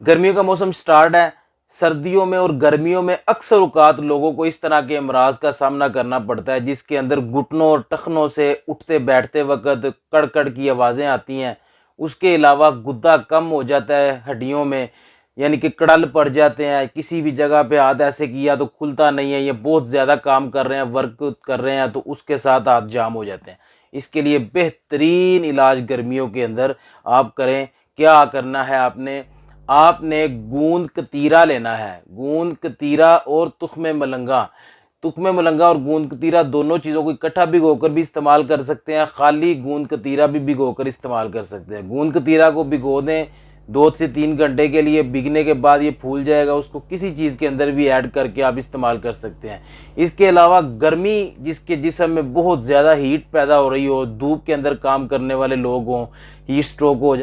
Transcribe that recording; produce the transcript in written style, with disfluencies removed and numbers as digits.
गर्मियों का मौसम स्टार्ट है। सर्दियों में और गर्मियों में अक्सर औकात लोगों को इस तरह के अमराज का सामना करना पड़ता है जिसके अंदर घुटनों और टखनों से उठते बैठते वक्त कड़-कड़ की आवाज़ें आती हैं। उसके अलावा गुद्दा कम हो जाता है हड्डियों में, यानी कि कड़ल पड़ जाते हैं। किसी भी जगह पे हाथ ऐसे किया तो खुलता नहीं है, ये बहुत ज़्यादा काम कर रहे हैं, वर्क कर रहे हैं तो उसके साथ हाथ जाम हो जाते हैं। इसके लिए बेहतरीन इलाज गर्मियों के अंदर आप करें। क्या करना है आपने? आपने गूंद कतीरा लेना है। गूंद कतीरा और तुख्मे मलंगा, तुख्मे मलंगा और गूंद कतीरा दोनों चीज़ों को इकट्ठा भिगोकर भी इस्तेमाल कर सकते हैं, खाली गूंद कतीरा भी भिगोकर इस्तेमाल कर सकते हैं। गूंद कतीरा को भिगो दें 2 से 3 घंटे के लिए। भिगने के बाद ये फूल जाएगा, उसको किसी चीज़ के अंदर भी ऐड करके आप इस्तेमाल कर सकते हैं। इसके अलावा गर्मी जिसके जिस्म में बहुत ज़्यादा हीट पैदा हो रही हो, धूप के अंदर काम करने वाले लोग हों, हीट स्ट्रोक हो